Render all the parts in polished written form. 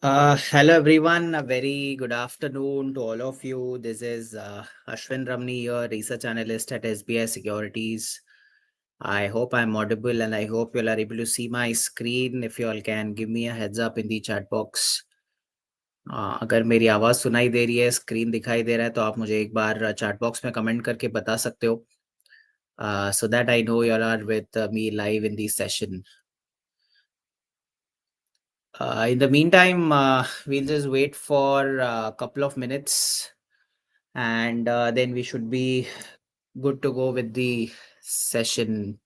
Hello everyone, a very good afternoon to all of you. This is Ashwin Ramani, your research analyst at SBI Securities. I hope I'm audible and I hope you all are able to see my screen. If you all can give me a heads up in the chat box. अगर मेरी आवाज सुनाई दे रही है, screen दिखाई दे रहा है तो आप मुझे एक बार चैट बॉक्स में कमेंट करके बता सकते हो, so that I know you all are with me live in this session. In the meantime, we'll just wait for a couple of minutes and then we should be good to go with the session.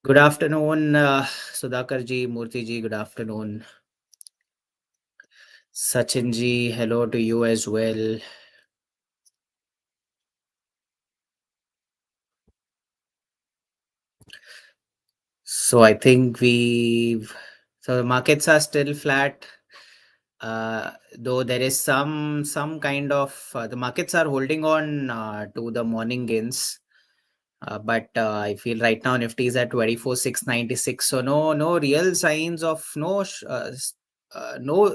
Good afternoon, Sudhakar ji, Murthy ji, good afternoon. Sachin ji, hello to you as well. So I think so the markets are still flat. Though there is some kind of the markets are holding on to the morning gains. But I feel right now Nifty is at 24,696. So no real signs of no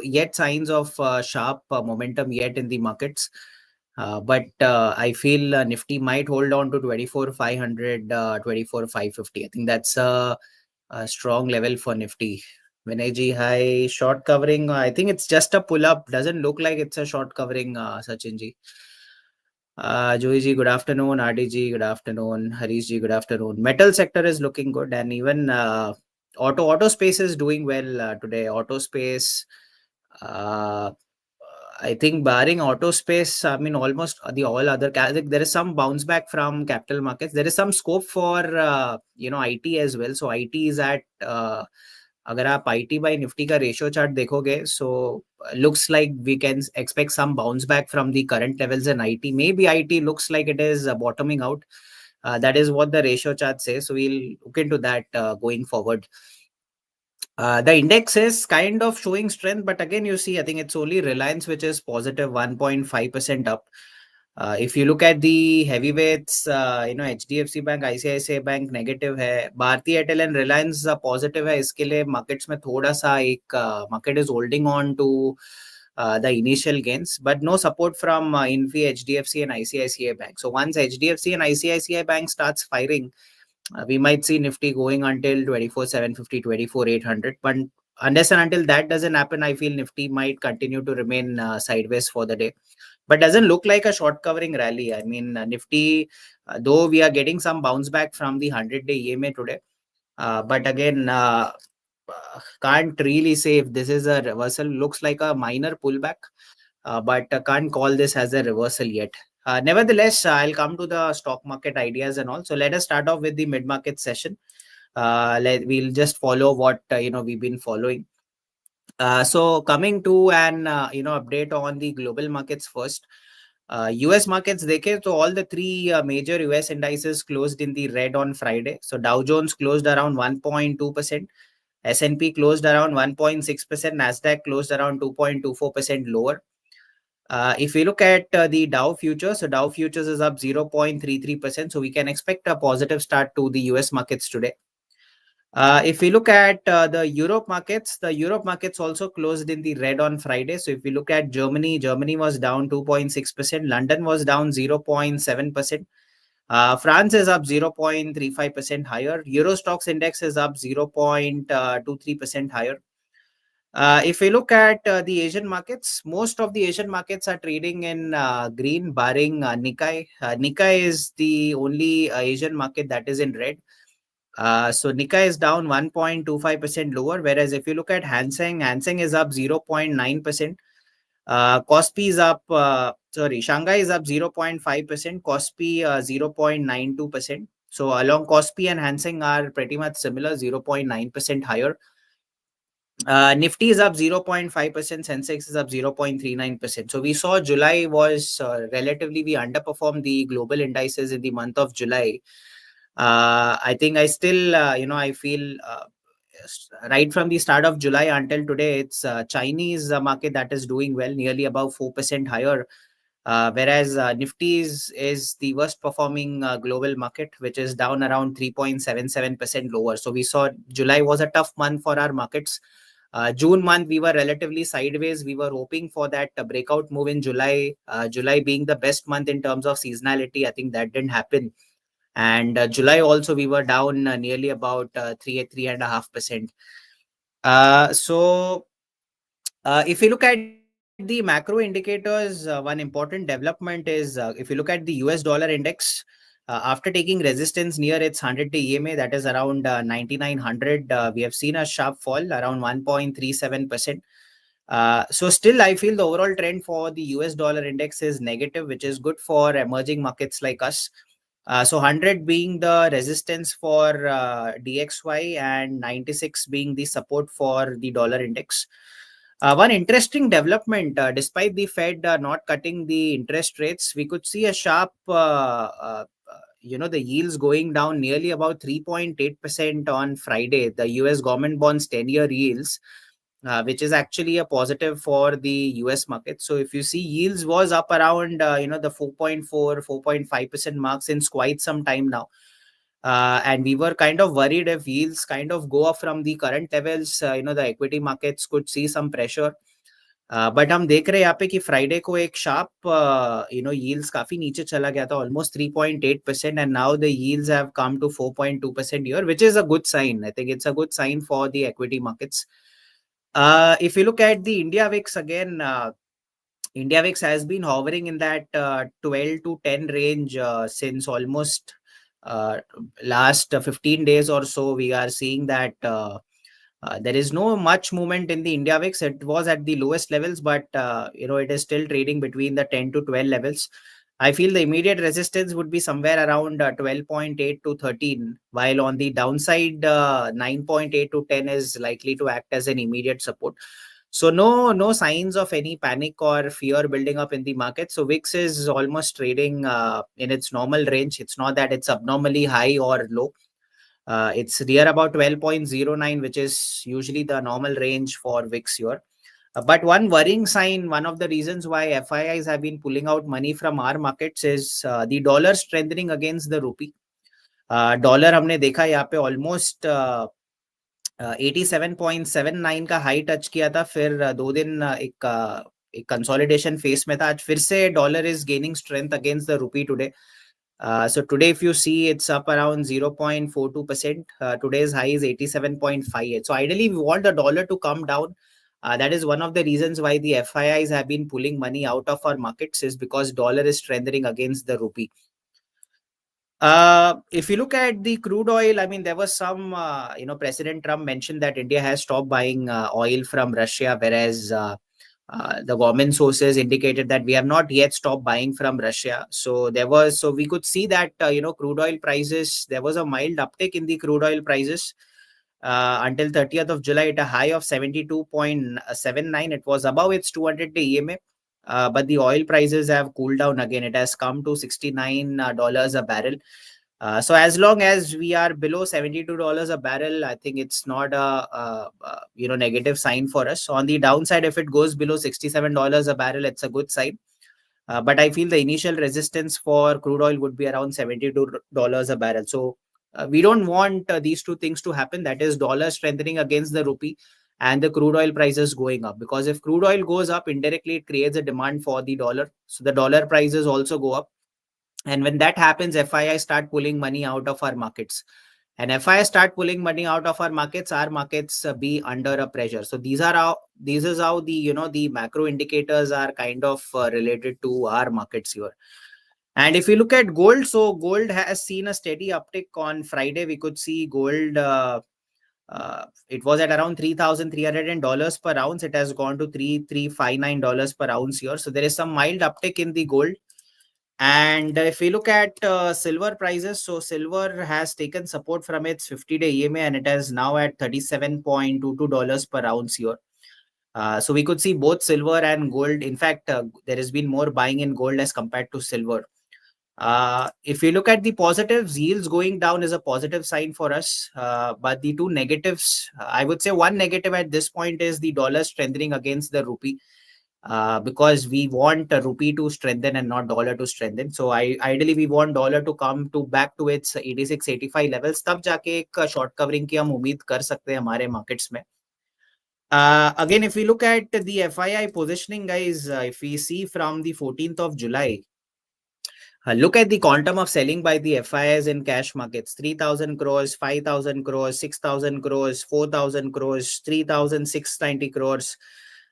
yet signs of sharp momentum yet in the markets. But I feel Nifty might hold on to 24,500, 24,550. I think that's a strong level for Nifty. Vinay ji, high short covering. I think it's just a pull up. Doesn't look like it's a short covering, Sachin ji. Joy ji, good afternoon. RD ji, good afternoon. Harish ji, good afternoon. Metal sector is looking good, and even auto space is doing well today. Auto space, uh, I think barring auto space, I mean almost the all other there is some bounce back from capital markets. There is some scope for IT as well. So IT is at अगर आप IT by Nifty का ratio chart देखोगे, so looks like we can expect some bounce back from the current levels in IT. Maybe IT looks like it is bottoming out. That is what the ratio chart says. So we'll look into that going forward. The index is kind of showing strength, but again, you see, I think it's only Reliance which is positive 1.5% up. If you look at the heavyweights, HDFC Bank, ICICI Bank negative है, Bharti Airtel and Reliance positive है. इसके लिए markets में थोड़ा सा एक market is holding on to the initial gains, but no support from Infi, HDFC and ICICI Bank. So once HDFC and ICICI Bank starts firing, we might see Nifty going until 24,750, 24,800. But unless and until that doesn't happen, I feel Nifty might continue to remain sideways for the day. But doesn't look like a short covering rally. I mean, Nifty, though we are getting some bounce back from the 100-day EMA today, but again, can't really say if this is a reversal. Looks like a minor pullback, but can't call this as a reversal yet. Nevertheless, I'll come to the stock market ideas and all. So let us start off with the mid-market session. We'll just follow what we've been following. So coming to an update on the global markets first. US markets dekhe, so all the three major US indices closed in the red on Friday. So Dow Jones closed around 1.2%, S&P closed around 1.6%, Nasdaq closed around 2.24% lower. If we look at the Dow futures, so Dow futures is up 0.33%. So we can expect a positive start to the US markets today. If we look at the Europe markets also closed in the red on Friday. So if we look at Germany was down 2.6%. London was down 0.7%. France is up 0.35% higher. Euro Stocks Index is up 0.23% higher. If we look at the Asian markets, most of the Asian markets are trading in green, barring Nikkei. Nikkei is the only Asian market that is in red. So Nikkei is down 1.25% lower, whereas if you look at Hang Seng is up 0.9%. Kospi is up, Shanghai is up 0.5%, Kospi 0.92%. So along Kospi and Hang Seng are pretty much similar, 0.9% higher. Nifty is up 0.5%, Sensex is up 0.39%. So we saw July was relatively, we underperformed the global indices in the month of July. I think I still, I feel right from the start of July until today, it's Chinese market that is doing well, nearly above 4% higher. whereas Nifty is the worst performing global market, which is down around 3.77% lower. So we saw July was a tough month for our markets. June month, we were relatively sideways. We were hoping for that breakout move in July. July being the best month in terms of seasonality, I think that didn't happen. And July also, we were down nearly about 3.5%. If you look at the macro indicators, one important development is if you look at the US dollar index, after taking resistance near its 100-day EMA, that is around 9,900, we have seen a sharp fall around 1.37%. So still, I feel the overall trend for the US dollar index is negative, which is good for emerging markets like us. So 100 being the resistance for DXY and 96 being the support for the dollar index. One interesting development, despite the Fed not cutting the interest rates, we could see a sharp, the yields going down nearly about 3.8% on Friday. The US government bonds 10-year yields, which is actually a positive for the US market. So if you see, yields was up around, the 4.5% mark since quite some time now. And we were kind of worried if yields kind of go up from the current levels, the equity markets could see some pressure. But हम देख रहे हैं यहाँ पे कि Friday को एक sharp yields काफी नीचे चला गया था, almost 3.8%, and now the yields have come to 4.2% here, which is a good sign. I think it's a good sign for the equity markets. If you look at the India VIX again, India VIX has been hovering in that 12 to 10 range since almost last 15 days or so. We are seeing that there is no much movement in the India VIX. It was at the lowest levels, but it is still trading between the 10 to 12 levels. I feel the immediate resistance would be somewhere around 12.8 to 13, while on the downside, 9.8 to 10 is likely to act as an immediate support. So no signs of any panic or fear building up in the market. So VIX is almost trading in its normal range. It's not that it's abnormally high or low. It's near about 12.09, which is usually the normal range for VIX here. But one worrying sign, one of the reasons why FIIs have been pulling out money from our markets is the dollar strengthening against the rupee. Dollar हमने देखा यहाँ पे almost 87.79 का high touch किया था, फिर 2 दिन एक कंसोलिडेशन फेस में था. आज फिर से dollar is gaining strength against the rupee today. So today, if you see, it's up around 0.42%. Today's high is 87.58. So ideally, we want the dollar to come down. That is one of the reasons why the FIIs have been pulling money out of our markets, is because dollar is strengthening against the rupee. If you look at the crude oil, I mean, there was some, President Trump mentioned that India has stopped buying oil from Russia, whereas the government sources indicated that we have not yet stopped buying from Russia. So we could see that, crude oil prices, there was a mild uptick in the crude oil prices until 30th of July at a high of 72.79. It was above its 200-day EMA. But the oil prices have cooled down again. It has come to $69 a barrel. So as long as we are below $72 a barrel, I think it's not a negative sign for us. On the downside, if it goes below $67 a barrel, it's a good sign. But I feel the initial resistance for crude oil would be around $72 a barrel. So we don't want these two things to happen. That is, dollar strengthening against the rupee and the crude oil prices going up. Because if crude oil goes up, indirectly it creates a demand for the dollar. So the dollar prices also go up. And when that happens, FII start pulling money out of our markets. And FII start pulling money out of our markets be under a pressure. So this is how the macro indicators are kind of related to our markets here. And if you look at gold, so gold has seen a steady uptick. On Friday, we could see gold, it was at around $3,300 per ounce. It has gone to $3,359 per ounce here. So there is some mild uptick in the gold. And if we look at silver prices, so silver has taken support from its 50-day EMA, and it is now at $37.22 per ounce here. So we could see both silver and gold. In fact, there has been more buying in gold as compared to silver. If you look at the positives, yields going down is a positive sign for us. But the two negatives, I would say one negative at this point is the dollar strengthening against the rupee. because we want a rupee to strengthen and not dollar to strengthen. So ideally we want dollar to come to back to its 86-85 levels, तब जाके एक short covering की हम उम्मीद कर सकते हैं हमारे markets में. Again, if we look at the FII positioning, guys, if we see from the 14th of July, look at the quantum of selling by the FIIs in cash markets: 3,000 crores, 5,000 crores, 6,000 crores, 4,000 crores, 3,690 crores.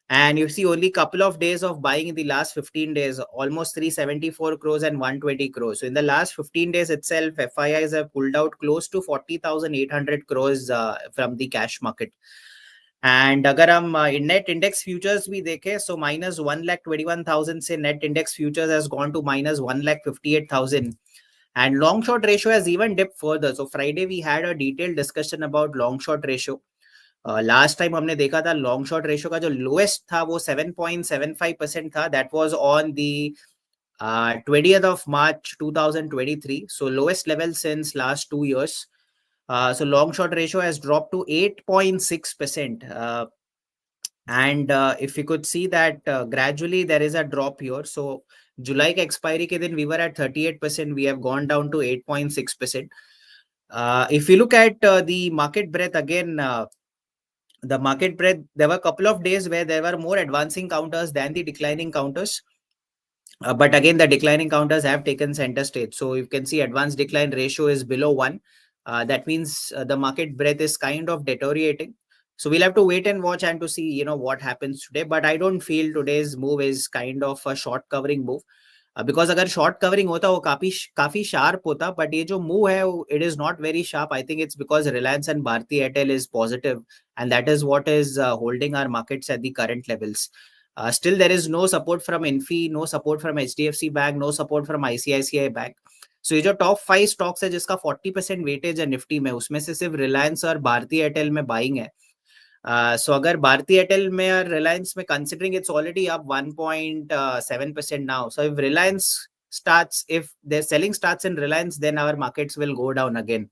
And you see only couple of days of buying in the last 15 days, almost 374 crores and 120 crores. So in the last 15 days itself, FIIs have pulled out close to 40,800 crores from the cash market. And अगर हम net index futures भी देखें, सो minus 1,21,000 से net index futures has gone to minus 1,58,000. And long short ratio has even dipped further. So Friday we had a detailed discussion about long short ratio. Last time हमने देखा था long short ratio का जो lowest था वो 7.75% था. That was on the 20th of March 2023. So lowest level since last 2 years. So long short ratio has dropped to 8.6%. And if you could see that gradually there is a drop here. So July के expiry के दिन we were at 38%. We have gone down to 8.6%. If you look at the market breadth again, the market breadth, there were a couple of days where there were more advancing counters than the declining counters. But again, the declining counters have taken center stage. So you can see advanced decline ratio is below 1. That means the market breadth is kind of deteriorating. So we'll have to wait and watch and to see, what happens today. But I don't feel today's move is kind of a short covering move. Because अगर short covering होता वो काफी sharp होता, but ये जो move है it is not very sharp. I think it's because Reliance and Bharti Airtel is positive, and that is what is holding our markets at the current levels. Still there is no support from Infi, no support from HDFC Bank, no support from ICICI Bank. So ये जो top 5 stocks है जिसका 40% weightage है Nifty में, उसमें से सिर्फ Reliance और Bharti Airtel में buying है. So अगर भारती एयरटेल में और रिलायंस में considering it's already up 1.7% now. So if Reliance starts, if their selling starts in Reliance, then our markets will go down again.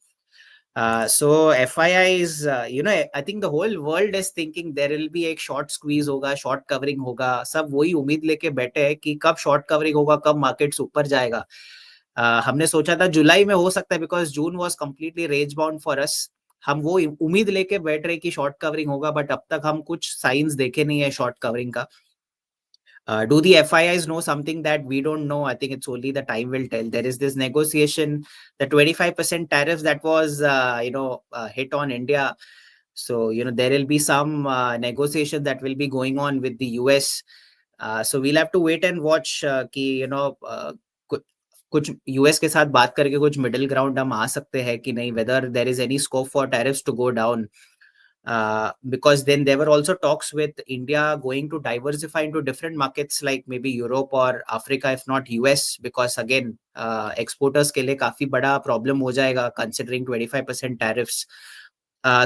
So FII is, I think the whole world is thinking there will be एक short squeeze होगा, short covering होगा. सब वही उम्मीद लेके बैठे हैं कि कब short covering होगा, कब markets ऊपर जाएगा. हमने सोचा था जुलाई में हो सकता है because June was completely range bound for us. हम वो उम्मीद लेके बैठ रहे कि शॉर्ट कवरिंग होगा, बट अब तक हम कुछ साइंस देखे नहीं है शॉर्ट कवरिंग का. Do the FIIs know something that we don't know? I think it's only the time will tell. There is this negotiation, the 25% tariffs that was, hit on India. So, there will be some negotiation that will be going on with the US. So we'll have to wait and watch कि, कुछ US के साथ बात करके कुछ middle ground हम आ सकते हैं कि नहीं, whether there is any scope for tariffs to go down, because then there were also talks with India going to diversify into different markets like maybe Europe or Africa, if not US, because again exporters के लिए काफी बड़ा problem हो जाएगा considering 25% tariffs.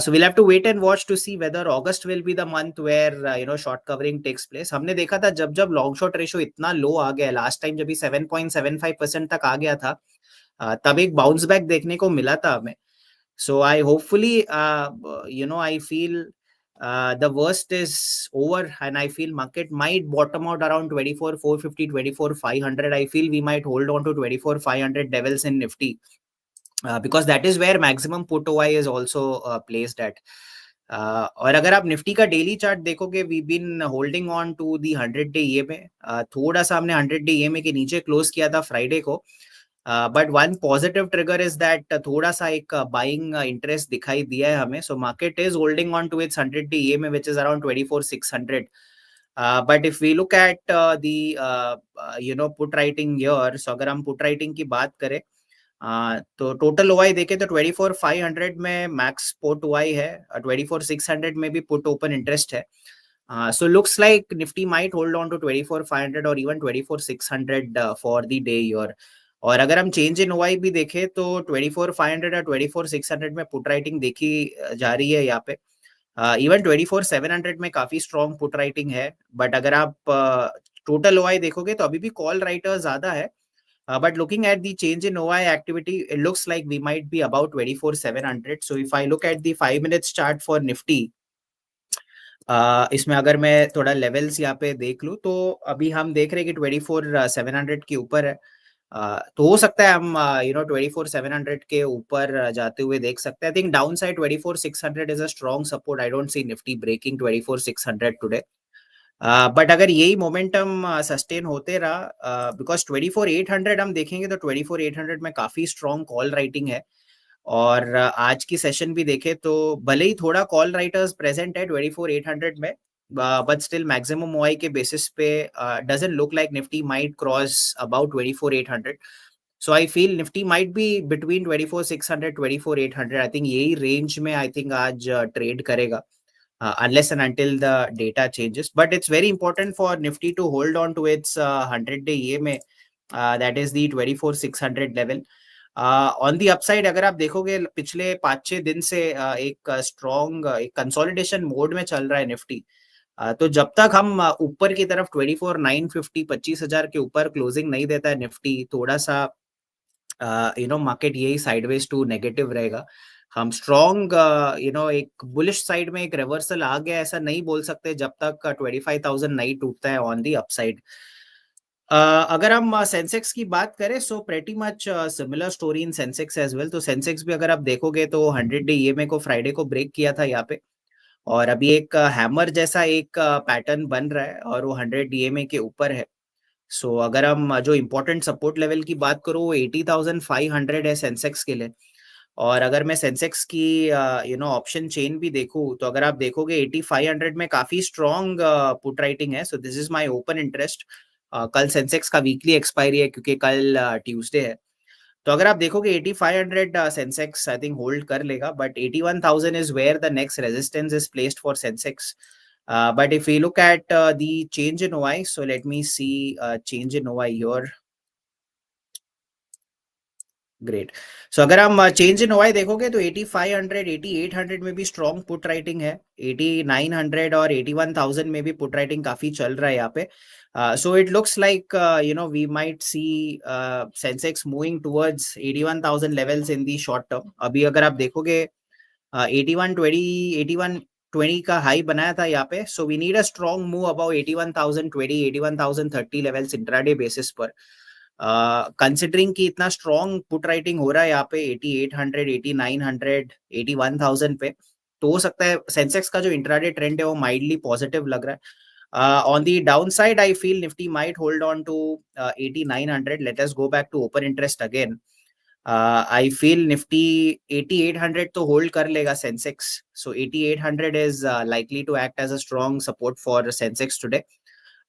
So we'll have to wait and watch to see whether August will be the month where short covering takes place. हमने देखा था जब long short ratio इतना low आ गया last time, जब भी 7.75% तक आ गया था, तब एक bounce back देखने को मिला था हमें. So I hopefully I feel the worst is over, and I feel market might bottom out around 24,450, 24,500. I feel we might hold on to 24,500 levels in Nifty. Because that is where maximum put OI is also placed at. और अगर आप Nifty का daily chart देखोगे, we been holding on to the 100 day EMA. थोड़ा सा हमने 100 day EMA के नीचे क्लोज किया था फ्राइडे को, but one positive trigger is that थोड़ा सा एक बाइंग इंटरेस्ट दिखाई दिया है हमें. So market is holding on to its 100 day EMA which is around 24,600. But if we look at the put writing here, so अगर हम पुट राइटिंग की बात करें, तो टोटल OI देखे तो 24,500 में मैक्स पुट OI है, 24,600 में भी पुट ओपन इंटरेस्ट है. So looks like Nifty might hold on to 24,500 or even 24,600 for the day here. और अगर हम चेंज इन OI भी देखें तो 24,500 और 24,600 में पुट राइटिंग देखी जा रही है यहाँ पे. इवन 24,700 में काफी स्ट्रॉन्ग पुट राइटिंग है, बट अगर आप टोटल OI देखोगे तो अभी भी कॉल राइटर ज्यादा है. But looking at the change in OI activity, it looks like we might be about 24,700. So if I look at the 5 minutes chart for Nifty, इसमें अगर मैं थोड़ा लेवल्स यहाँ पे देख लूँ तो अभी हम देख रहे हैं कि 24,700 के ऊपर है। तो हो सकता है हम 24,700 के ऊपर जाते हुए देख सकते हैं। I think downside 24,600 is a strong support. I don't see Nifty breaking 24,600 today. But अगर यही मोमेंटम सस्टेन होते रहा, बिकॉज 24,800 हम देखेंगे तो 24,800 में काफी स्ट्रॉन्ग कॉल राइटिंग है। और आज की सेशन भी देखे तो भले ही थोड़ा कॉल राइटर्स प्रेजेंट है 24,800 में, बट स्टिल मैक्सिमम ओआई के बेसिस पे doesn't look like Nifty might cross about 24,800। So I feel Nifty might be between 24,600 24,800। I think यही रेंज में आई थिंक आज ट्रेड करेगा, unless and until the data changes. But it's very important for Nifty to hold on to its 100-day EMA, that is the 24,600 level. On the upside अगर आप देखोगे पिछले 5-6 दिन से एक स्ट्रॉन्ग एक कंसोलिडेशन मोड में चल रहा है निफ्टी। तो जब तक हम ऊपर की तरफ 24,950 25,000 के ऊपर क्लोजिंग नहीं देता है निफ्टी, थोड़ा सा मार्केट यही साइडवेज टू नेगेटिव रहेगा। हम स्ट्रॉन्ग एक बुलिश साइड में एक रिवर्सल आ गया ऐसा नहीं बोल सकते जब तक 25,000 नहीं टूटता है ऑन दी अपसाइड। अगर हम सेंसेक्स की बात करें so pretty much similar story in Sensex as well. तो सेंसेक्स भी अगर आप देखोगे तो 100-डे ईएमए को फ्राइडे को ब्रेक किया था यहाँ पे, और अभी एक हैमर जैसा एक पैटर्न बन रहा है और वो 100 ईएमए के ऊपर है। सो अगर हम जो इम्पोर्टेंट सपोर्ट लेवल की बात करूँ वो 80,500 है सेंसेक्स के लिए। और अगर मैं सेंसेक्स की ऑप्शन चेन भी देखूँ तो अगर आप देखोगे 8500 में काफी स्ट्रॉन्ग पुट राइटिंग है। So this is my open interest. कल सेंसेक्स का वीकली एक्सपायरी है क्योंकि कल ट्यूसडे है। तो अगर आप देखोगे 8500 सेंसेक्स आई थिंक होल्ड कर लेगा, but 81,000 is where the next resistance is placed for Sensex. But if we look at the change in OI, so let me see change in OI here. Great. So अगर हम change in OI देखोगे तो 8500 8800 में भी strong put writing है, 8900 और 81,000 में भी पुट राइटिंग काफी चल रहा है यहाँ पे। So it looks like we might see Sensex moving towards 81,000 levels in the short term. अभी अगर आप देखोगे 8120 का हाई बनाया था यहाँ पे। So we need a strong move about 81,020 81,030 levels intraday basis पर। कंसिडरिंग कि इतना स्ट्रॉन्ग पुट राइटिंग हो रहा है यहाँ पे 8800 8900 81,000 पे, तो हो सकता है सेंसेक्स का जो इंट्राडे ट्रेंड है वो माइल्डली पॉजिटिव लग रहा है। On the downside I feel Nifty might hold on to 8900। Let us go back to open interest again. I feel Nifty 8800 तो होल्ड कर लेगा Sensex. So 8800 is likely to act as a strong support for Sensex today.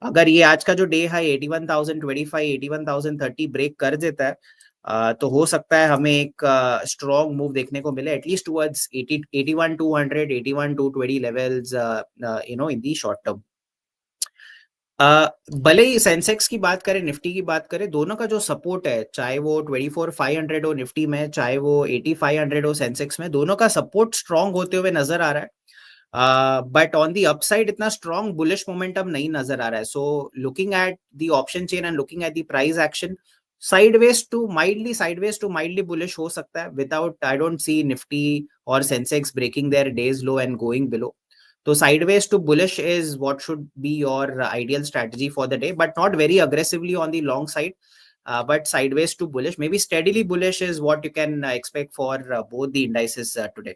अगर ये आज का जो day है 81,025 81,030 break कर देता है, तो हो सकता है हमें एक स्ट्रॉन्ग मूव देखने को मिले at least towards 81,200 81,220 levels in the short term. भले ही सेंसेक्स की बात करें निफ्टी की बात करें, दोनों का जो सपोर्ट है चाहे वो 24,500 हो निफ्टी में चाहे वो 8500 हो सेंसेक्स में, दोनों का सपोर्ट स्ट्रॉन्ग होते हुए नजर आ रहा है। बट ऑन दी अपसाइड इतना स्ट्रॉन्ग बुलिश मोमेंटम नहीं नजर आ रहा है। So looking at the option chain and looking at the price action, sideways to mildly bullish हो सकता है without I don't see Nifty और Sensex breaking their day's low and going below. So sideways to bullish is what should be your ideal strategy for the day, but not very aggressively on the long side, but sideways to bullish. Maybe steadily bullish is what you can expect for both the indices today.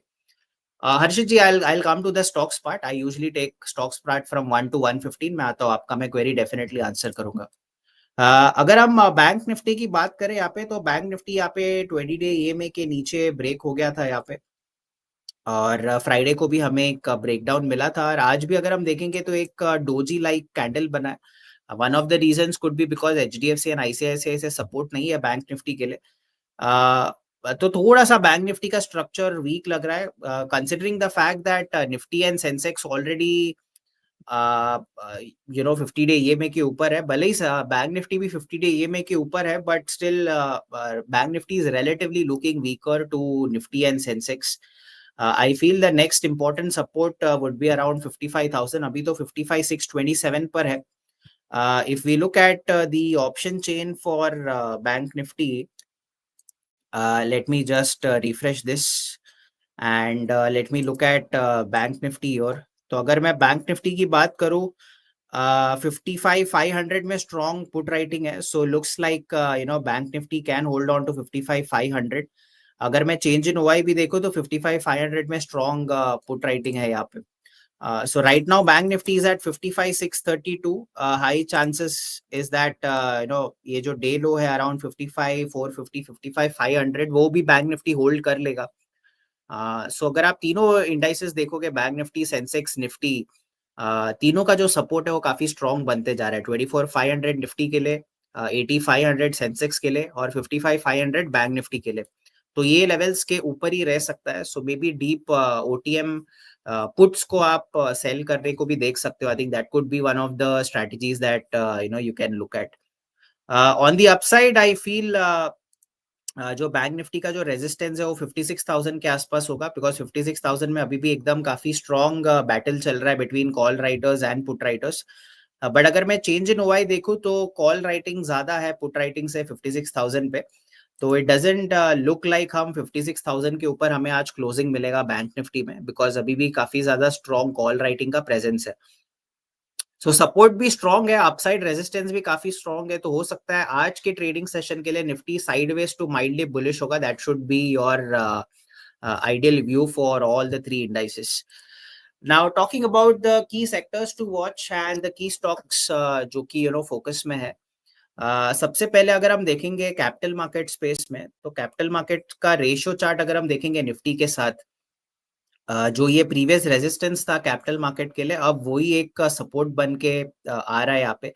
Harshit ji, I'll come to the stocks part. I usually take stocks part from 1 to 115. मैं आता हूँ, आपका मैं query definitely answer करूंगा। अगर हम bank Nifty की बात करें यहाँ पे, तो बैंक निफ्टी यहाँ पे 20-डे EMA के नीचे ब्रेक हो गया था यहाँ पे, और फ्राइडे को भी हमें एक ब्रेकडाउन मिला था। और आज भी अगर हम देखेंगे तो एक डोजी लाइक कैंडल बना है। One of the reasons could be because HDFC and ICICI से सपोर्ट नहीं है बैंक निफ्टी के लिए। तो थोड़ा सा बैंक निफ्टी का स्ट्रक्चर वीक लग रहा है, considering the fact that Nifty and Sensex already fifty day EMA के ऊपर है। भले ही बैंक निफ्टी भी 50-डे ईएमए के ऊपर है, but still Bank Nifty is relatively looking weaker to Nifty and Sensex. I feel the next important support would be around 55,000. अभी तो 55,627 पर है। If we look at the option chain for Bank Nifty, let me just refresh this and let me look at Bank Nifty here. तो अगर मैं bank Nifty की बात करूं, 55,500 में स्ट्रॉन्ग पुट राइटिंग है, so looks like Bank Nifty can hold on to 55,500। अगर मैं चेंज इन ओआई भी देखूं तो 55,500 में स्ट्रॉन्ग पुट राइटिंग है यहाँ पे। So right now bank nifty is at 55,632. High chances is that ये जो डे लो है अराउंड 55,450, 55,500 वो भी बैंक निफ्टी होल्ड कर लेगा। सो अगर आप तीनों इंडाइसेस देखोगे, बैंक निफ्टी, सेंसेक्स, निफ्टी, तीनों का जो सपोर्ट है वो काफी स्ट्रॉन्ग बनते जा रहा है। 24,500 निफ्टी के लिए, 80,500 सेंसेक्स के लिए और 55,500 बैंक निफ्टी के लिए। तो ये लेवल्स के ऊपर ही रह सकता है। So maybe deep OTM puts को आप सेल करने को भी देख सकते हो। I think that could be one of the strategies that you can look at. On the upside I feel जो बैंक निफ्टी का जो रेजिस्टेंस है वो 56,000 के आसपास होगा, बिकॉज 56,000 में अभी भी एकदम काफी स्ट्रॉन्ग बैटल चल रहा है between call writers and put writers. But अगर मैं चेंज इन ओआई देखूं तो कॉल राइटिंग ज्यादा है पुट राइटिंग से 56,000 पे। तो इट डजेंट लुक लाइक हम 56,000 के ऊपर हमें आज क्लोजिंग मिलेगा बैंक निफ्टी में, बिकॉज अभी भी काफी ज्यादा स्ट्रॉन्ग कॉल राइटिंग का प्रेजेंस है। सो सपोर्ट भी स्ट्रॉन्ग है, अपसाइड रेजिस्टेंस भी काफी स्ट्रॉन्ग है। तो हो सकता है आज के ट्रेडिंग सेशन के लिए Nifty sideways to mildly bullish होगा। That should be your ideal view for all the three indices. Now talking about the key sectors to watch and the key stocks जो कि फोकस में है। सबसे पहले अगर हम देखेंगे कैपिटल मार्केट स्पेस में, तो कैपिटल मार्केट का रेशियो चार्ट अगर हम देखेंगे निफ्टी के साथ, जो ये प्रीवियस रेजिस्टेंस था कैपिटल मार्केट के लिए, अब वही एक सपोर्ट बन के आ रहा है यहाँ पे।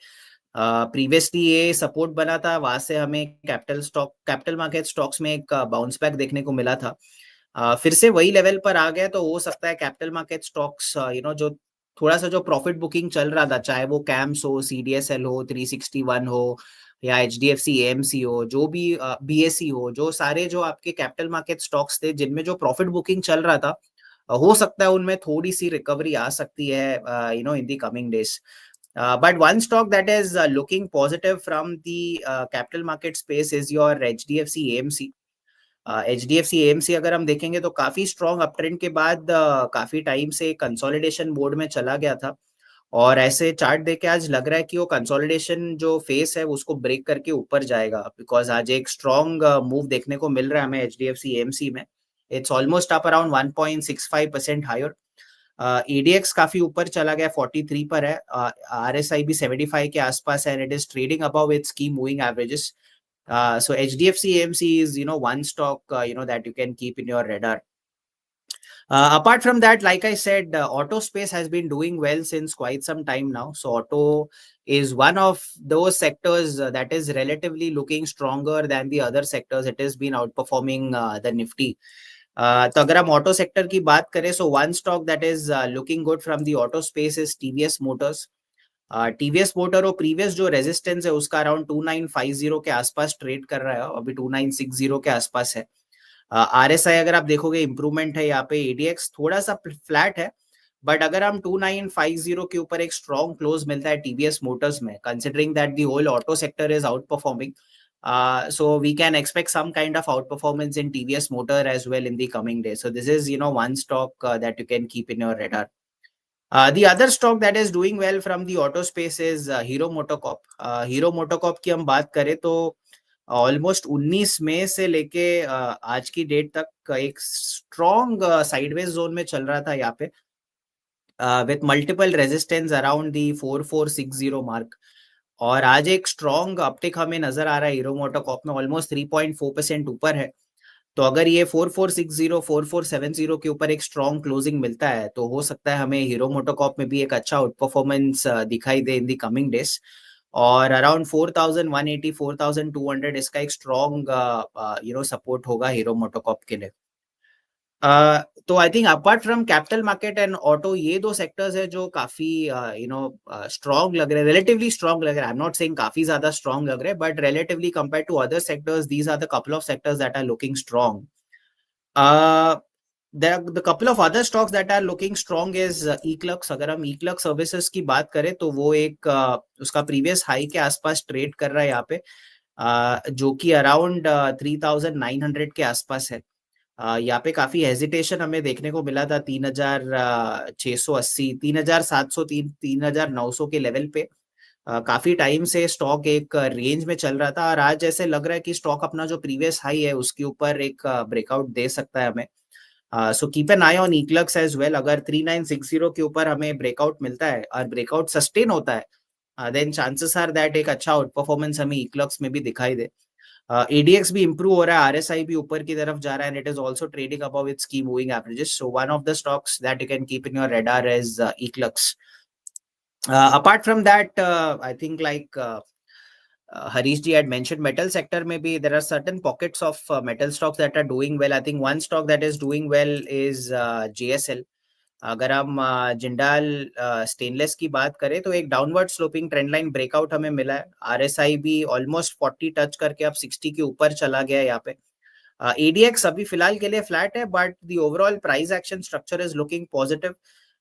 प्रीवियसली ये सपोर्ट बना था, वहां से हमें कैपिटल मार्केट स्टॉक्स में एक बाउंस बैक देखने को मिला था। फिर से वही लेवल पर आ गया, तो हो सकता है कैपिटल मार्केट स्टॉक्स जो थोड़ा सा जो प्रॉफिट बुकिंग चल रहा था, चाहे वो कैम्स हो, सीडीएसएल हो, 361 हो, या एचडीएफसी एएमसी हो, जो भी बीएसई हो, जो सारे जो आपके कैपिटल मार्केट स्टॉक्स थे जिनमें जो प्रॉफिट बुकिंग चल रहा था, हो सकता है उनमें थोड़ी सी रिकवरी आ सकती है in the coming days. But one stock that is looking positive from the capital market space is your HDFC AMC. HDFC AMC अगर हम देखेंगे तो काफी स्ट्रॉन्ग अपट्रेंड के बाद काफी टाइम से कंसोलिडेशन मोड में चला गया था, और ऐसे चार्ट देख के आज लग रहा है कि वो कंसोलिडेशन जो फेस है उसको ब्रेक करके ऊपर जाएगा, बिकॉज आज एक स्ट्रॉन्ग मूव देखने को मिल रहा है हमें HDFC AMC में। It's almost up around 1.65% higher. EDX काफी ऊपर चला गया, 43 पर है। RSI भी 75 के आसपास है, and it is trading above its key moving averages. So HDFC AMC is one stock that you can keep in your radar. Apart from that, like I said, auto space has been doing well since quite some time now. So auto is one of those sectors that is relatively looking stronger than the other sectors. It has been outperforming the Nifty. तो अगर हम auto sector की बात करें, so one stock that is looking good from the auto space is TVS Motors. TVS motor और previous जो resistance है उसका अराउंड 2950 के आसपास ट्रेड कर रहा है, अभी 2960 के आसपास है। आरएसआई अगर आप देखोगे इंप्रूवमेंट है यहाँ पे। एडीएक्स थोड़ा सा फ्लैट है, बट अगर हम 2950 के ऊपर एक स्ट्रॉन्ग क्लोज मिलता है टीवीएस मोटर्स में, considering that the whole auto sector is outperforming, so we can expect some kind of outperformance in TVS Motor as well in the coming days. So this is one stock that you can keep in your radar. The other stock that is doing well from the auto space is Hero MotoCorp. Hero MotoCorp की हम बात करें तो almost 19 मई से लेके आज की date तक एक स्ट्रॉन्ग साइडवेज जोन में चल रहा था यहाँ पे, with multiple resistance around the 4460 mark, और आज एक स्ट्रॉन्ग अपटिक हमें नजर आ रहा है हीरो मोटोकॉर्प में, ऑलमोस्ट 3.4% ऊपर है। तो अगर ये 4460 4470 के ऊपर एक स्ट्रॉन्ग क्लोजिंग मिलता है तो हो सकता है हमें हीरो मोटोकॉर्प में भी एक अच्छा आउट परफॉर्मेंस दिखाई दे इन दी कमिंग डेज, और अराउंड 4180 4200 इसका एक स्ट्रॉन्ग सपोर्ट होगा हीरो मोटोकॉर्प के लिए। तो I think apart from capital market and auto, ये दो सेक्टर्स है जो काफी स्ट्रॉन्ग लग रहे हैं, रिलेटिवली स्ट्रॉन्ग लग रहे हैं। आई एम नॉट सेइंग काफी ज्यादा स्ट्रॉन्ग लग रहे हैं, but relatively compare to other sectors these are the couple of sectors that are looking strong. the couple of other stocks that are looking strong is eClerx. अगर हम eClerx services की बात करें तो वो एक उसका प्रीवियस हाई के आसपास ट्रेड कर रहा है यहाँ पे, जो कि अराउंड 3900 के आसपास है। यहाँ पे काफी हेजिटेशन हमें देखने को मिला था 3680, 3700, 3900 के लेवल पे। काफी टाइम से स्टॉक एक रेंज में चल रहा था और आज ऐसे लग रहा है कि स्टॉक अपना जो प्रीवियस हाई है उसके ऊपर एक ब्रेकआउट दे सकता है हमें। So keep an eye on eClerx as well. अगर 3960 के ऊपर हमें ब्रेकआउट मिलता है और ब्रेकआउट सस्टेन होता है, देन चांसेस आर दैट एक अच्छा आउट परफॉर्मेंस हमें इक्लक्स में भी दिखाई दे। एडीएक्स भी इंप्रूव हो रहा है, आरएसआई भी ऊपर की तरफ जा रहा है, and it is also trading above its key moving averages. So one of the stocks that you can keep in your radar is eClerx. Apart from that, I think like Harish ji had mentioned, metal sector maybe there are certain pockets of metal stocks that are doing well. I think one stock that is doing well is JSL. अगर हम जिंडाल stainless की बात करें तो एक downward sloping trend line breakout हमें मिला है। आरएसआई भी ऑलमोस्ट 40 टच करके अब 60 के ऊपर चला गया है यहाँ पे। एडीएक्स अभी फिलहाल के लिए फ्लैट है, but the overall price action structure is looking positive.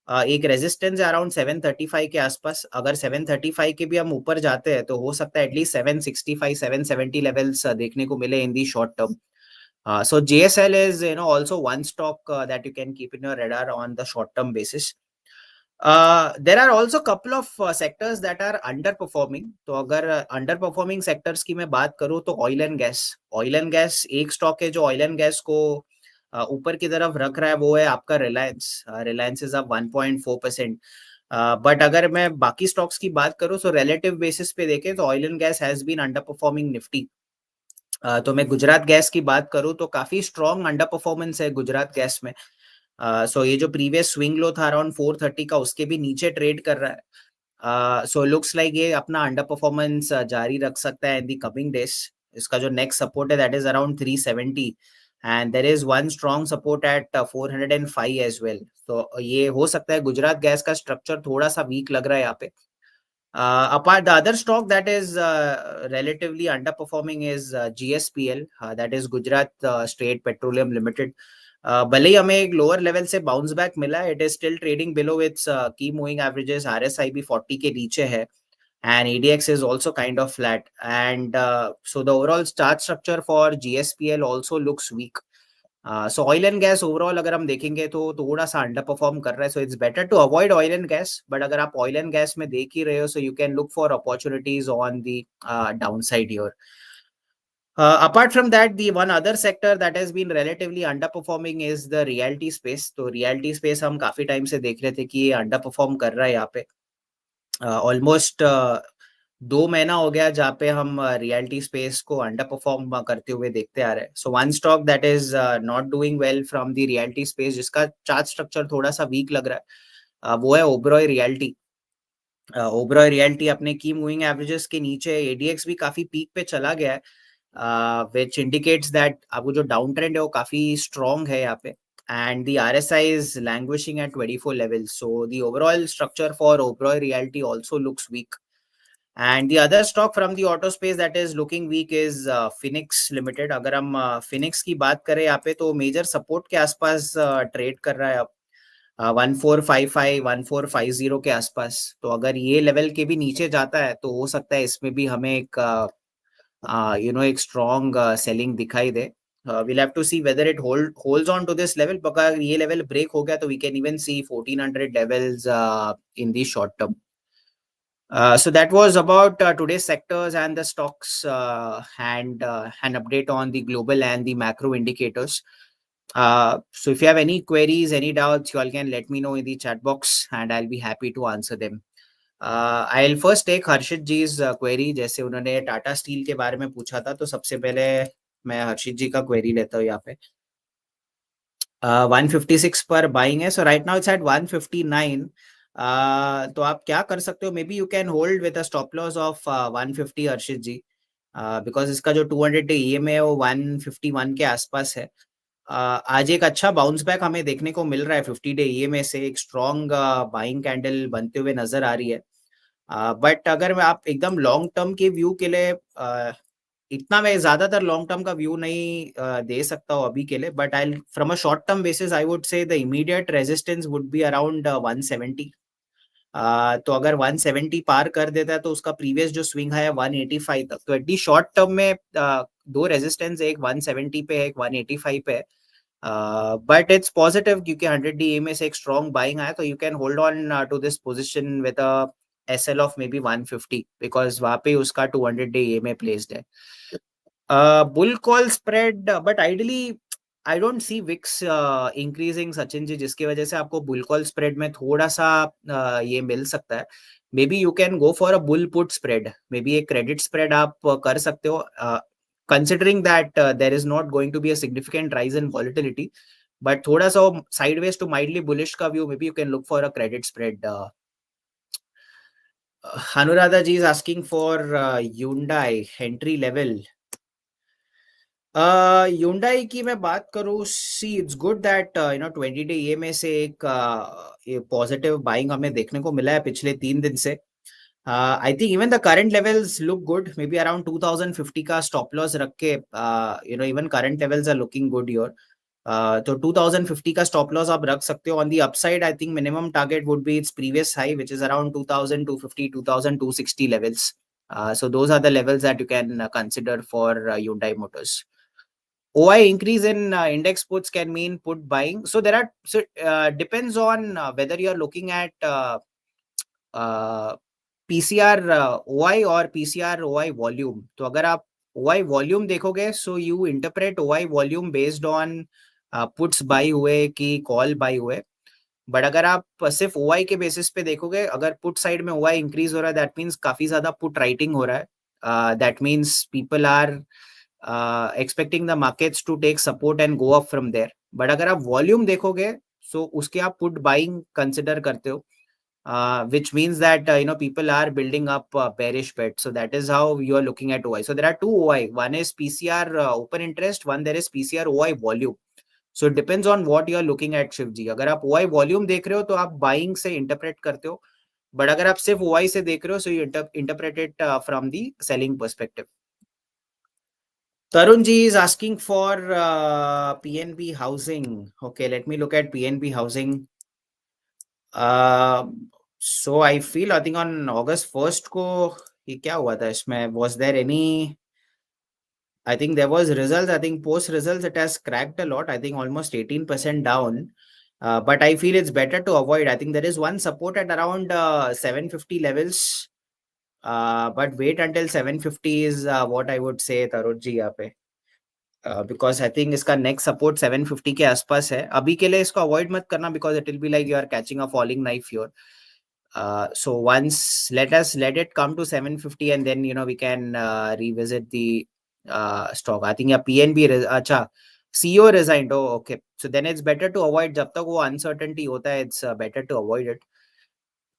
एक रेजिस्टेंस है अराउंड 735 के आसपास। अगर 735 के भी हम ऊपर जाते हैं तो हो सकता है एटलीस्ट 765 770 लेवल्स देखने को मिले in the short term. So JSL is also one stock that you can keep in your radar on the short term basis. There are also couple of sectors that are underperforming. तो अगर underperforming sectors की मैं बात करूँ तो oil and gas एक stock है जो ऑयल एंड गैस को ऊपर की तरफ रख रहा है, वो है आपका रिलायंस इज अप 1.4%. बट अगर मैं बाकी स्टॉक्स की बात करूँ तो रिलेटिव बेसिस पे देखें तो oil and gas has been underperforming Nifty. तो मैं गुजरात गैस की बात करूँ तो काफी स्ट्रॉन्ग अंडर परफॉर्मेंस है गुजरात गैस में. सो ये जो प्रीवियस स्विंग लो था अराउंड 430 का, उसके भी नीचे ट्रेड कर रहा है. सो लुक्स लाइक ये अपना अंडर परफॉर्मेंस जारी रख सकता है इन दी कमिंग डेज. इसका जो नेक्स्ट सपोर्ट है that is around 370 and there is one strong support at 405 as well. तो ये हो सकता है. गुजरात गैस का स्ट्रक्चर थोड़ा सा वीक लग रहा है यहाँ पे. Apart the other stock that is relatively underperforming is GSPL, that is Gujarat State Petroleum Limited. भले ही हमें एक लोअर लेवल से बाउंस बैक मिला है, it is still trading below it's key moving averages. RSI भी 40 के नीचे है and ADX is also kind of flat, and so the overall chart structure for GSPL also looks weak. So oil and gas overall अगर हम देखेंगे तो थोड़ा सा अंडर परफॉर्म कर रहा है. So it's better to avoid oil and gas, but अगर आप ऑयल एंड गैस में देख ही रहे हो so you can look for opportunities on the down side your. Apart from that, the one other sector that has been relatively underperforming is the realty space. तो realty space हम काफी time से देख रहे थे कि ये underperform कर रहा है यहाँ पे. ऑलमोस्ट 2 महीना हो गया जहाँ पे हम रियलिटी स्पेस को अंडर परफॉर्म करते हुए देखते आ रहे हैं. So one stock that is not doing well from the reality space, जिसका चार्ट स्ट्रक्चर थोड़ा सा वीक लग रहा है, वो है ओबरॉय रियलिटी. ओबरॉय रियलिटी अपने की मूविंग एवरेजेस के नीचे, एडीएक्स भी काफी पीक पे चला गया है, which indicates that आपको जो डाउन ट्रेंड है वो काफी स्ट्रॉन्ग है यहाँ पे, and the RSI is languishing at 24 levels. So the overall structure for Oberoi Realty also looks weak. And the other stock from the auto space that is looking weak is Phoenix Limited. अगर हम Phoenix की बात करें यहाँ पे तो major support के आसपास ट्रेड कर रहा है अब 1455 1450 के आसपास. तो अगर ये लेवल के भी नीचे जाता है तो हो सकता है इसमें भी हमें एक एक स्ट्रॉन्ग सेलिंग दिखाई दे. We'll have to see whether it holds on to this level. अगर ये लेवल ब्रेक हो गया तो we can even see 1400 levels in the short term. So that was about today's sectors and the stocks, and an update on the global and the macro indicators. So if you have any queries, any doubts, you all can let me know in the chat box and I'll be happy to answer them. I'll first take Harshit जी's query. जैसे उन्होंने Tata steel के बारे में पूछा था, तो सबसे पहले मैं हर्षित जी का क्वेरी लेता हूँ यहाँ पे. 156 पर बाइंग है, so right now it's at 159. तो आप क्या कर सकते हो, maybe you can hold with a stop loss of 150 Harshit ji, because इसका जो 200 डे ईएमए है वो 151 के आसपास है. आज एक अच्छा बाउंस बैक हमें देखने को मिल रहा है 50 डे ईएमए से, एक स्ट्रॉन्ग बाइंग कैंडल बनते हुए नजर आ रही है. बट अगर मैं आप एकदम लॉन्ग टर्म के व्यू के लिए, इतना मैं ज्यादातर लॉन्ग टर्म का व्यू नहीं दे सकता हूँ अभी के लिए, but I from a short term basis I would से the immediate resistance would be around 170. तो अगर 170 पार कर देता है तो उसका प्रीवियस जो स्विंग है 185 तक, तो एटलीस्ट शॉर्ट टर्म में दो रेजिस्टेंस, एक 170 पे है, एक 185 पे है. बट इट्स पॉजिटिव क्योंकि 100 DA में से एक स्ट्रॉन्ग बाइंग आया, तो you can hold on to this position with a SL of maybe 150 because वहां पे उसका 200 DA में प्लेस्ड है. Bull call spread, but ideally I don't see VIX increasing Sachin ji, जिसकी वजह से आपको बुल कॉल स्प्रेड में थोड़ा सा ये मिल सकता है. May be you can go for a bull put spread, may be एक क्रेडिट स्प्रेड आप कर सकते हो, considering that there is not going to be a significant rise in volatility, but थोड़ा सा sideways to mildly bullish का view, maybe you can look for a credit spread. Anuradha ji is asking for Hyundai entry level. Hyundai की मैं बात करूँ, see it's good that 20 day ये में से एक पॉजिटिव बाइंग हमें देखने को मिला है पिछले 3 दिन से. I think even the current levels look good. Maybe around 2050 का stop loss रख के, even current levels are looking good here. तो 2050 का stop loss आप रख सकते हो. On the upside, I think minimum target would be its previous high, which is around 2250, 2260 levels. So those are the levels that you can consider for Hyundai Motors. OI increase in index puts can mean put buying. So there are, so depends on whether you are looking at PCR OI और PCR OI volume. तो अगर आप OI volume देखोगे, so you interpret OI volume based on puts by हुए कि call by हुए. But अगर आप सिर्फ OI के बेसिस पे देखोगे, अगर पुट साइड में OI इंक्रीज हो रहा है, दैट मीन्स काफी ज्यादा पुट राइटिंग हो रहा है. That means people are expecting the markets to take support and go up from there. But अगर आप वॉल्यूम देखोगे, सो उसके आप पुट बाइंग कंसिडर करते हो, which means that people are building up bearish bets. So that is how you are looking at OI. So there are two OI. One is PCR open interest. One there is PCR OI volume. So it depends on what you are looking at, Shiv जी. अगर आप OI volume देख रहे हो तो आप buying से interpret करते हो. But अगर आप सिर्फ OI से देख रहे हो, so you interpret it from the selling perspective. Tarun ji is asking for PNB housing. Okay, let me look at PNB housing. So I feel I think on August 1st को ये क्या हुआ था इसमें, was there any, I think there was results, I think post results it has cracked a lot, I think almost 18% down. But I feel it's better to avoid. I think there is one support at around 750 levels. But wait until 750 is what I would say, Tarun ji यहाँ पे. Because I think इसका next support 750 के आसपास है. अभी के लिए इसको avoid मत करना, because it will be like you are catching a falling knife here. So once let it come to 750 and then we can revisit the stock. I think PNB अच्छा CEO resigned. Oh, okay. So then it's better to avoid. जब तक वो uncertainty होता है, it's better to avoid it.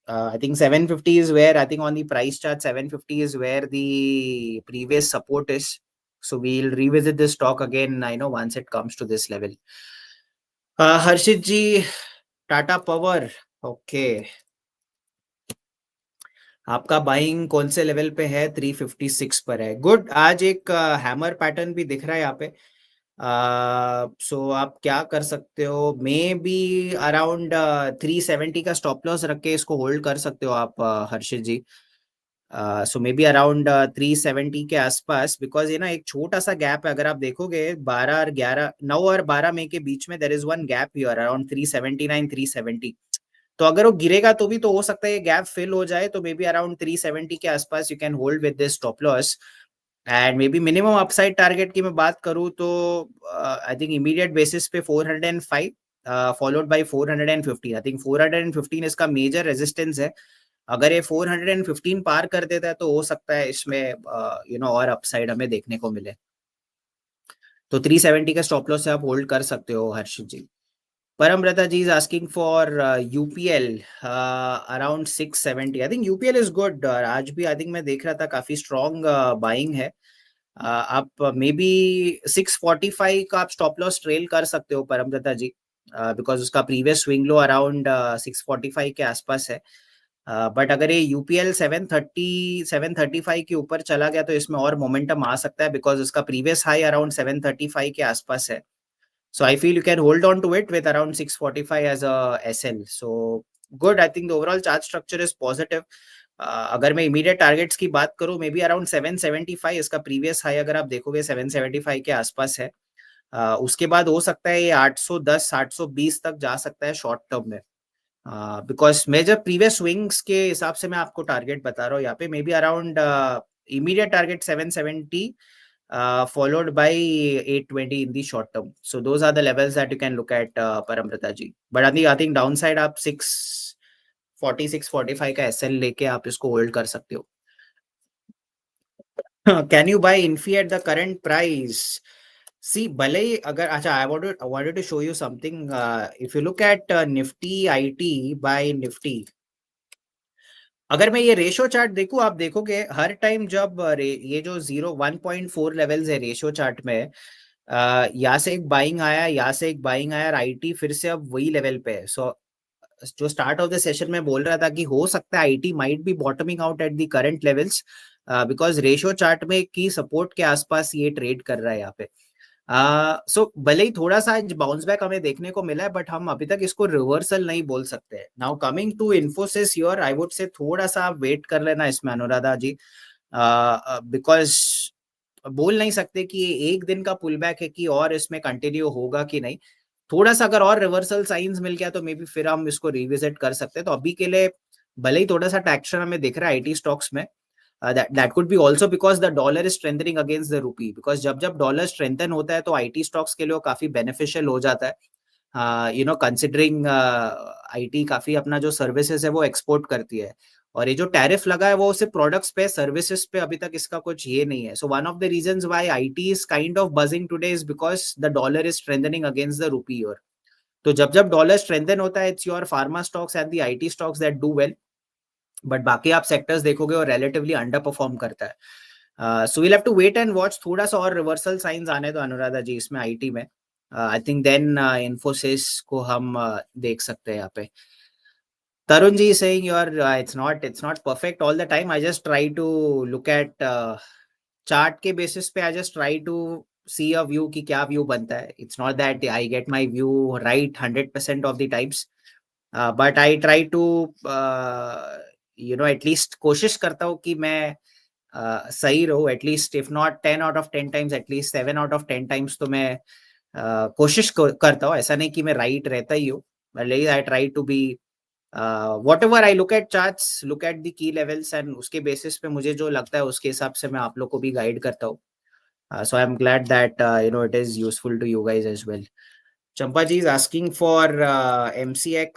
I think 750 is where, I think on the price chart 750 is where the previous support is. So we'll revisit this stock again, once it comes to this level. Harshit ji, Tata Power. Okay. आपका buying कौन से level पे है? 356 पर है. Good. आज एक hammer pattern भी दिख रहा है यहाँ पे. सो आप क्या कर सकते हो, मे बी अराउंड 370 का स्टॉप लॉस रख के इसको होल्ड कर सकते हो आप, हर्षित जी. सो मे बी अराउंड 370 के आसपास, बिकॉज ये ना एक छोटा सा गैप है. अगर आप देखोगे 12 और 11, 9 और 12 मई के बीच में there is one gap here around 379 370. तो अगर वो गिरेगा तो भी तो हो सकता है ये गैप फिल हो जाए, तो मे बी अराउंड 370 के आसपास you can hold with this stop loss. And may be minimum upside target की मैं बात करूं तो आई थिंक इमीडिएट बेसिस पे 405 फॉलोड बाय 415. आई थिंक 415 इसका मेजर रेजिस्टेंस है. अगर ये 415 पार कर देता है तो हो सकता है इसमें और अपसाइड हमें देखने को मिले. तो 370 का स्टॉप लॉस से आप होल्ड कर सकते हो, हर्षित जी. Parambrata ji is asking for UPL around 670. I think UPL is good. आज भी I think मैं देख रहा था काफी strong buying है. आप मे बी 645 का आप स्टॉप लॉस ट्रेल कर सकते हो परमदत्ता जी, बिकॉज उसका प्रीवियस स्विंग लो अराउंड 645 के आसपास है. बट अगर ये UPL 730 735 के ऊपर चला गया तो इसमें और मोमेंटम आ सकता है, बिकॉज उसका प्रीवियस हाई अराउंड 735 के आसपास है. So I feel you can hold on to it with around 645 as a SL. So good. I think the overall chart structure is positive. अगर मैं immediate targets की बात करूं, मे बी अराउंड 775 इसका previous high अगर आप देखोगे 775 के आसपास है. उसके बाद हो सकता है ये 810 820 तक जा सकता है शॉर्ट टर्म में, बिकॉज मैं जब प्रीवियस स्विंग्स के हिसाब से मैं आपको टारगेट बता रहा हूँ यहाँ पे, may be around immediate target 770 followed by 820 in the short term. So those are the levels that you can look at, Paramrita ji. But I think downside आप 640 645 का SL लेके आप इसको होल्ड कर सकते हो. Can you buy Infi at the current price? See, भले ही अगर अच्छा, I wanted to show you something. If you look at Nifty IT by Nifty, अगर मैं ये रेशो चार्ट देखूं, आप देखोगे हर टाइम जब ये जो 1.4 लेवल्स है रेशो चार्ट में, यहाँ से एक बाइंग आया, यहाँ से एक बाइंग आया, आईटी फिर से अब वही लेवल पे है. सो जो स्टार्ट ऑफ द सेशन में बोल रहा था कि हो सकता है IT might be bottoming out at the current levels, because ratio chart में की सपोर्ट के आसपास ये ट्रेड कर रहा है यहाँ पे. सो भले ही थोड़ा सा बाउंस बैक हमें देखने को मिला है, बट हम अभी तक इसको रिवर्सल नहीं बोल सकते. Now coming to Infosys your, I would say थोड़ा सा आप वेट कर लेना इसमें अनुराधा जी, बिकॉज बोल नहीं सकते कि ये एक दिन का पुल बैक है कि और इसमें कंटिन्यू होगा कि नहीं. थोड़ा सा अगर और रिवर्सल साइंस मिल गया तो मे बी फिर हम इसको रिविजिट कर सकते हैं. तो अभी के लिए भले ही थोड़ा सा ट्रैक्शन हमें दिख रहा है आईटी स्टॉक्स में, that could be also because the dollar is strengthening against the rupee, because जब डॉलर स्ट्रेंथन होता है तो आईटी स्टॉक्स के लिए काफी बेनिफिशियल हो जाता है. कंसिडरिंग आईटी काफी अपना जो सर्विसेज है वो एक्सपोर्ट करती है, और ये जो टैरिफ लगा है वो सिर्फ प्रोडक्ट्स पे, सर्विसेज पे अभी तक इसका कुछ ये नहीं है. सो one of the reasons why IT is kind of buzzing today is because the dollar is strengthening against the rupee. और तो जब डॉलर स्ट्रेंथन होता है, it's your pharma stocks and the IT stocks that do well, but बाकी आप sectors देखोगे और relatively under perform करता है. So we'll have to wait and watch. थोड़ा सा और रिवर्सल साइंस आने तो अनुराधा जी इसमें आईटी में, आई थिंक देन इन्फोसिस को हम देख सकते हैं यहाँ पे. Tarun ji is saying it's not perfect all the time. I just try to look at chart के basis पे. I just try to see a view कि क्या view बनता है. It's not that I get my view right 100% of the times, but I try to at least कोशिश करता हूँ कि मैं सही रहूँ. at least if not 10 out of 10 times, at least 7 out of 10 times तो मैं कोशिश करता हूँ. ऐसा नहीं कि मैं right रहता ही हूँ, but I try to be whatever I look at charts, look at the key levels, and उसके basis पे मुझे जो लगता है उसके हिसाब से मैं आप लोग को भी गाइड करता हूँ. So I'm glad that it is useful to you guys as well. Champa ji is asking for MCX.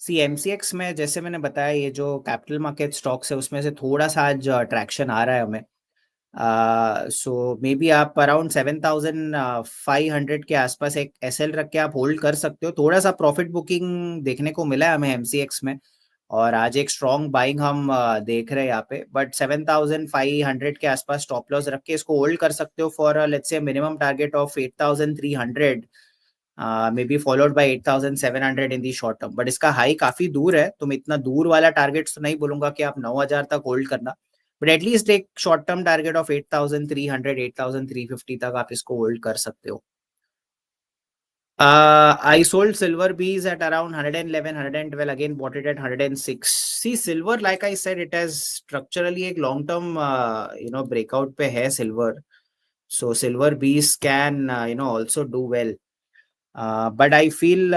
See, MCX में जैसे मैंने बताया, ये जो कैपिटल मार्केट स्टॉक्स है उसमें से थोड़ा सा आज ट्रैक्शन आ रहा है हमें. सो मे बी आप अराउंड 7,500 के आसपास एक एसएल रख के आप होल्ड कर सकते हो. थोड़ा सा प्रॉफिट बुकिंग देखने को मिला है हमें एमसीएक्स में, और आज एक स्ट्रॉन्ग बाइंग हम देख रहे हैं यहाँ पे. बट 7,500 के आसपास स्टॉप लॉस रख के इसको होल्ड कर सकते हो for let's say minimum target of 8,300, may be followed by 8,700 in the short term. But इसका हाई काफी दूर है, तो मैं इतना दूर वाला टारगेट तो नहीं बोलूंगा कि आप 9,000 तक होल्ड करना, बट एटलीस्ट एक शॉर्ट टर्म टारगेट ऑफ 8,300 8,350 तक आप इसको होल्ड कर सकते हो. I sold silver bees at around 111 112, again bought it at 106. See, silver, like I said, it has structurally एक long term breakout पे है silver. So silver bees can also do well. But I feel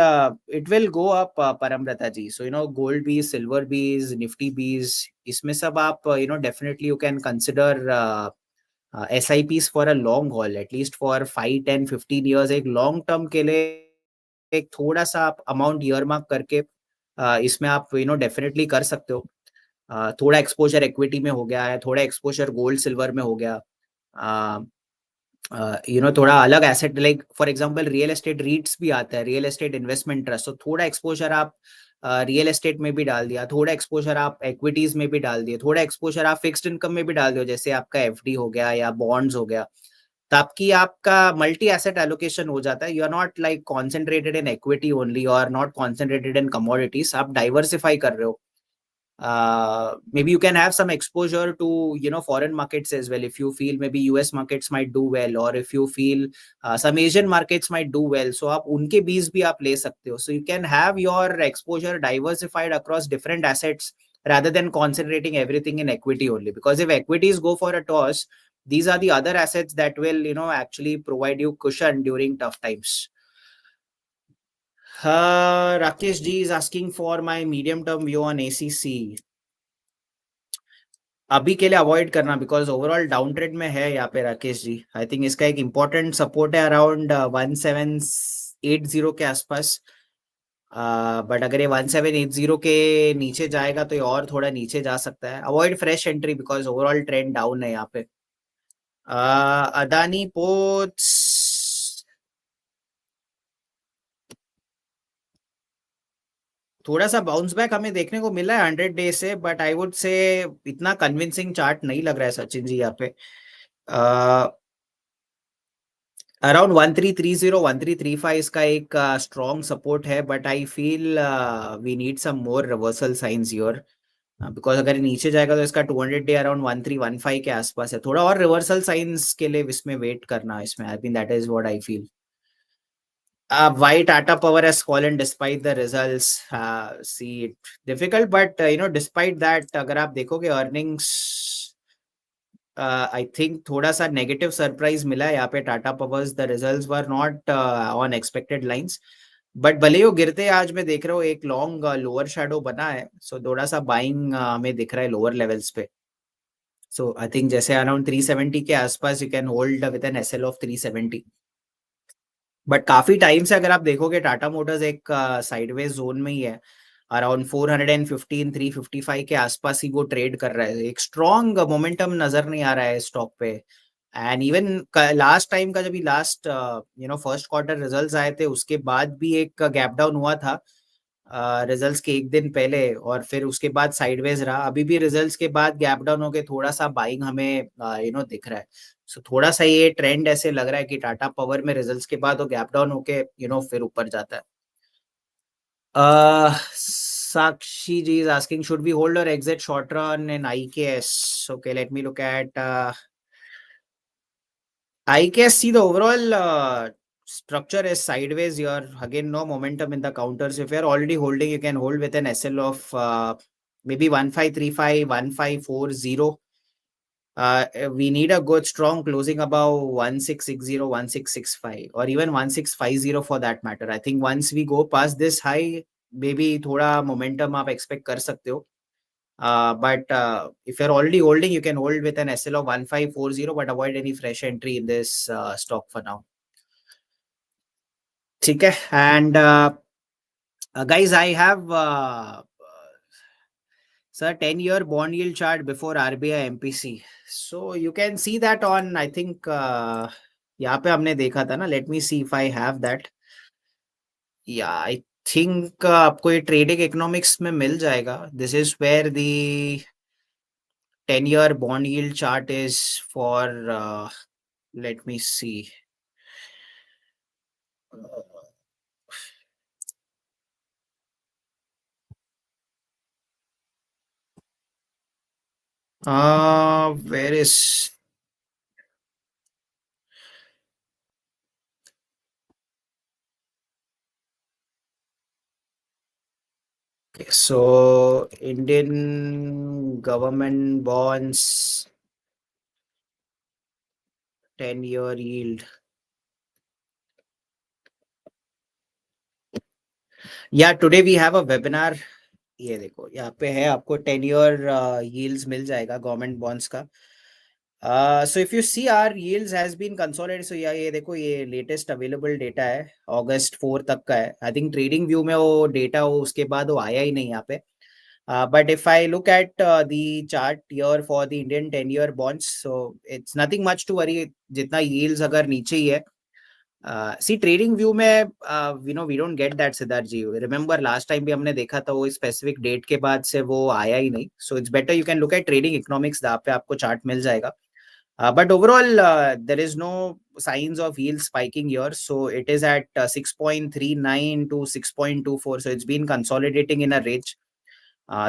it will go up, Paramrata ji. So gold bees, silver bees, nifty bees, इसमें सब आप definitely you can consider SIPs for a long haul, at least for 5 10 15 years. एक long term के लिए एक थोड़ा सा आप अमाउंट ईयर मार्क करके इसमें आप डेफिनेटली कर सकते हो. थोड़ा एक्सपोजर इक्विटी में हो गया है, थोड़ा एक्सपोजर गोल्ड सिल्वर में हो गया, थोड़ा अलग asset, like for example real estate रीट्स भी आता है, रियल एस्टेट इन्वेस्टमेंट ट्रस्ट. तो थोड़ा एक्सपोजर आप रियल एस्टेट में भी डाल दिया, थोड़ा एक्सपोजर आप इक्विटीज में भी डाल दिए, थोड़ा एक्सपोजर आप फिक्स्ड इनकम में भी डाल दियो, जैसे आपका एफडी हो गया या बॉन्ड्स हो गया. तो आपका मल्टी एसेट एलोकेशन हो जाता है. You are not like concentrated in equity only और नॉट कॉन्सेंट्रेटेड इन कमोडिटीज. आप डाइवर्सिफाई कर रहे हो. Maybe you can have some exposure to foreign markets as well, if you feel maybe US markets might do well, or if you feel some Asian markets might do well. So आप उनके बीज भी आप ले सकते हो. So you can have your exposure diversified across different assets rather than concentrating everything in equity only, because if equities go for a toss, these are the other assets that will, actually provide you cushion during tough times. Rakesh G is asking for my medium term view on ACC. अभी के लिए avoid करना, because overall down trade में है यहाँ पे Rakesh ji. I think इसका एक इम्पोर्टेंट सपोर्ट है अराउंड 1780 के आसपास. बट अगर ये 1780 के नीचे जाएगा तो ये और थोड़ा नीचे जा सकता है. Avoid fresh entry because overall trend down है यहाँ पे. अदानी पोर्ट्स थोड़ा सा बाउंस बैक हमें देखने को मिला है 100 डे से, बट आई वुड से इतना कन्विंसिंग चार्ट नहीं लग रहा है सचिन जी यहाँ पे. अराउंड 1330 1335 इसका एक स्ट्रॉन्ग सपोर्ट है, but I feel we need some more reversal signs here, because अगर नीचे जाएगा तो इसका 200 डे अराउंड 1315 के आसपास है. थोड़ा और रिवर्सल साइंस के लिए इसमें वेट करना है इसमें. I mean that is what I feel. Why Tata Power has fallen despite the results? See, it difficult, but despite that, अगर आप देखोगे earnings, I think थोड़ा सा negative surprise मिला है यहाँ पे Tata powers. The results were not on expected lines. But भले वो गिरते आज मैं देख रहा हूँ एक लॉन्ग लोअर शैडो बना है, सो थोड़ा सा बाइंग हमें दिख रहा है लोअर लेवल्स पे. सो आई थिंक जैसे अराउंड 370 के आसपास you can hold with an SL of 370. But काफी टाइम से अगर आप देखोगे टाटा मोटर्स एक साइडवेज जोन में ही है. अराउंड 415 355 के आसपास ही वो ट्रेड कर रहा है. एक स्ट्रॉन्ग मोमेंटम नजर नहीं आ रहा है स्टॉक पे. एंड इवन लास्ट टाइम का जब लास्ट फर्स्ट क्वार्टर रिजल्ट्स आए थे उसके बाद भी एक गैप डाउन हुआ था रिजल्ट्स के एक दिन पहले, और फिर उसके बाद साइडवेज रहा. अभी भी रिजल्ट्स के बाद गैप डाउन होके थोड़ा सा बाइंग हमें दिख रहा है. सो थोड़ा सा ये ट्रेंड ऐसे लग रहा है कि टाटा पावर में रिजल्ट्स के बाद वो गैप डाउन होके फिर ऊपर जाता है. Sakshi ji is asking, should we hold or exit short run in IKS? Okay, let me look at IKS. See, the overall structure is sideways here. Again, no momentum in the counters. If you're already holding, you can hold with an SL of maybe 1535, 1540. We need a good strong closing above 1660, 1665, or even 1650 for that matter. I think once we go past this high, maybe थोड़ा momentum आप expect कर सकते हो. But if you're already holding, you can hold with an SL of 1540, but avoid any fresh entry in this stock for now. ठीक है. And guys, I have sir 10-year bond yield chart before RBI MPC. So you can see that on, I think यहाँ पे हमने देखा था ना. Let me see if I have that. Yeah, I think आपको ये ट्रेडिंग इकोनॉमिक्स में मिल जाएगा. This is where the 10-year bond yield chart is for, let me see. Where is... Okay, so Indian government bonds 10-year yield. Yeah, today we have a webinar. ये देखो यहाँ पे है, आपको 10-year yields मिल जाएगा government bonds का. So if you see our yields has been consolidated. So ये देखो ये लेटेस्ट अवेलेबल डेटा है, अगस्त 4 तक का है. आई थिंक ट्रेडिंग व्यू में वो डेटा उसके बाद वो आया ही नहीं यहाँ पे. But if I look at the chart here for the Indian 10-year bonds, so it's nothing much to worry. जितना yields अगर नीचे ही है, see trading view में we don't get that Siddharth ji. Remember last time भी हमने देखा था वो specific date के बाद से वो आया ही नहीं. So it's better you can look at trading economics. यहाँ पे आपको chart मिल जाएगा. But overall, there is no signs of yield spiking here. So it is at 6.39 to 6.24. So it's been consolidating in a range.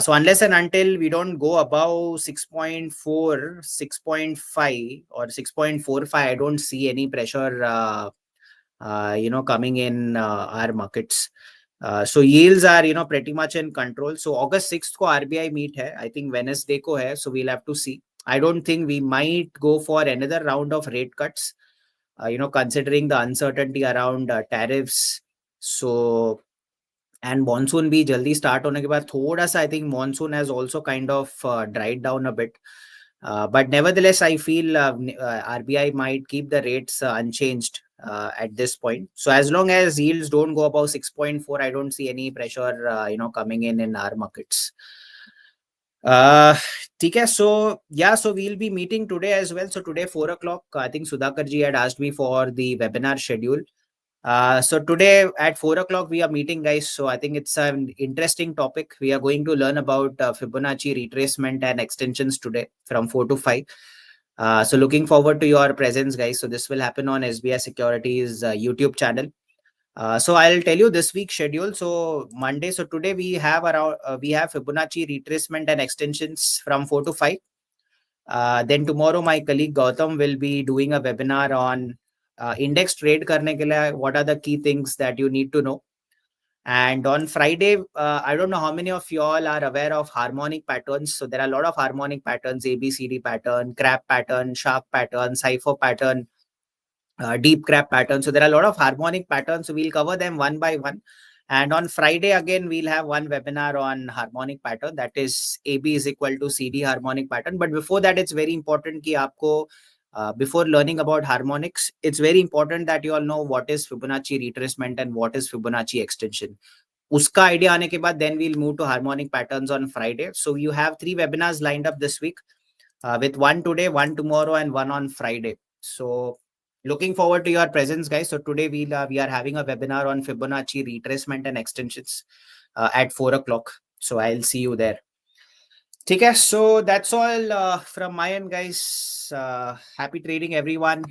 So unless and until we don't go above 6.4, 6.5 or 6.45, I don't see any pressure, coming in our markets. So yields are, pretty much in control. So August 6th को RBI meet है. I think Wednesday को है. So we'll have to see. I don't think we might go for another round of rate cuts, considering the uncertainty around tariffs. So, and monsoon भी जल्दी start होने के बाद थोड़ा सा I think monsoon has also kind of dried down a bit. But nevertheless, I feel RBI might keep the rates unchanged at this point. So as long as yields don't go above 6.4, I don't see any pressure, coming in our markets. Uh, ठीक है. So yeah, so we'll be meeting today as well. So today 4 o'clock, I think Sudhakar ji had asked me for the webinar schedule. So today at 4 o'clock we are meeting, guys. So I think it's an interesting topic. We are going to learn about Fibonacci retracement and extensions today from 4 to 5. So looking forward to your presence, guys. So this will happen on SBI Securities YouTube channel. So I'll tell you this week's schedule. So Monday. So today we have Fibonacci retracement and extensions from 4 to 5. Then tomorrow my colleague Gautam will be doing a webinar on index trade करने के लिए what are the key things that you need to know. And on Friday, I don't know how many of you all are aware of harmonic patterns. So there are a lot of harmonic patterns: ABCD pattern, crab pattern, shark pattern, cipher pattern, deep crab pattern. So there are a lot of harmonic patterns. So we'll cover them one by one. And on Friday, again, we'll have one webinar on harmonic pattern. That is AB is equal to CD harmonic pattern. But before that, it's very important कि आपको, before learning about harmonics, it's very important that you all know what is Fibonacci retracement and what is Fibonacci extension. Uska idea aane ke baad, then we'll move to harmonic patterns on Friday. So you have 3 webinars lined up this week, with one today, one tomorrow, and one on Friday. So looking forward to your presence, guys. So today we are having a webinar on Fibonacci retracement and extensions at 4 o'clock. So I'll see you there. Okay, so that's all from my end, guys. Happy trading, everyone.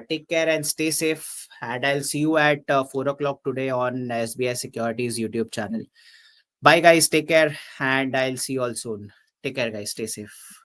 Take care and stay safe. And I'll see you at 4 o'clock today on SBI Securities YouTube channel. Bye, guys. Take care. And I'll see you all soon. Take care, guys. Stay safe.